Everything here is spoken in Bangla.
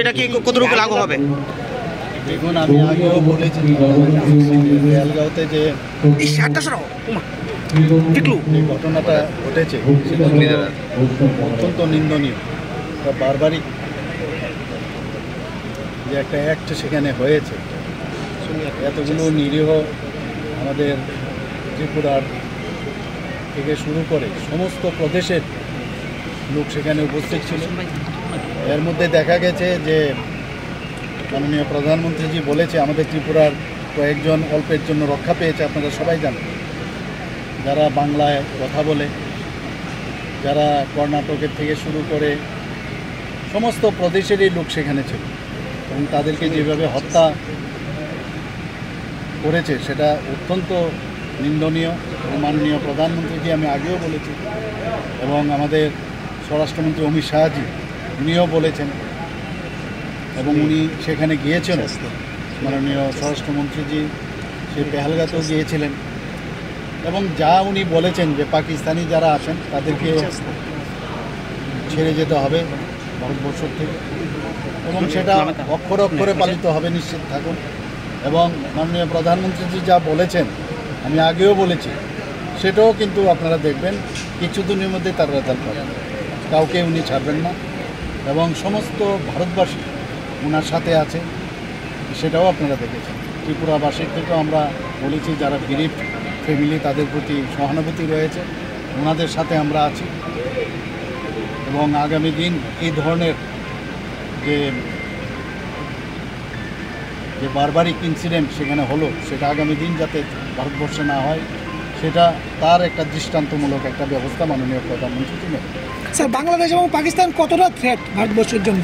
এটা কি কতটুকু লাগু হবে? দেখুন, আমি আগেও বলেছি বেলগাঁওতে যে ঘটনাটা ঘটেছে সেটা অত্যন্ত নিন্দনীয়। বারবারই যে একটা অ্যাক্ট সেখানে হয়েছে, এতগুলো নিরীহ আমাদের ত্রিপুরার থেকে শুরু করে সমস্ত প্রদেশের লোক সেখানে উপস্থিত ছিল। এর মধ্যে দেখা গেছে যে মাননীয় প্রধানমন্ত্রীজি বলেছে আমাদের ত্রিপুরার কয়েকজন অল্পের জন্য রক্ষা পেয়েছে। আপনারা সবাই জানেন, যারা বাংলায় কথা বলে, যারা কর্ণাটকের থেকে শুরু করে সমস্ত প্রদেশেরই লোক সেখানে ছিল, এবং তাদেরকে যেভাবে হত্যা করেছে সেটা অত্যন্ত নিন্দনীয়। এবং মাননীয় প্রধানমন্ত্রীজি আমি আগেও বলেছি, এবং আমাদের স্বরাষ্ট্রমন্ত্রী অমিত শাহজি উনিও বলেছেন, এবং উনি সেখানে গিয়েছেন। মাননীয় স্বরাষ্ট্রমন্ত্রীজি সেই পেহেলগাঁতেও গিয়েছিলেন, এবং যা উনি বলেছেন যে পাকিস্তানি যারা আছেন তাদেরকে ছেড়ে যেতে হবে ভারতবর্ষ থেকে, এবং সেটা অক্ষরে অক্ষরে পালিত হবে, নিশ্চিত থাকুন। এবং মাননীয় প্রধানমন্ত্রীজি যা বলেছেন আমি আগেও বলেছি, সেটাও কিন্তু আপনারা দেখবেন কিছুদিনের মধ্যে তার রেজাল্ট পাবেন। কাউকে উনি ছাড়বেন না, এবং সমস্ত ভারতবাসী ওনার সাথে আছে, সেটাও আপনারা দেখেছেন। ত্রিপুরাবাসীর থেকেও আমরা বলেছি, যারা গরিব ফ্যামিলি তাদের প্রতি সহানুভূতি রয়েছে, ওনাদের সাথে আমরা আছি। এবং আগামী দিন এই ধরনের যে বারবারিক ইনসিডেন্ট সেখানে হলো, সেটা আগামী দিন যাতে ভারতবর্ষে না হয়, সেটা তার একটা দৃষ্টান্তমূলক একটা ব্যবস্থা মাননীয় প্রধানমন্ত্রী নেবেন। স্যার, বাংলাদেশ এবং পাকিস্তান কতটা থ্রেট ভারতবর্ষের জন্য?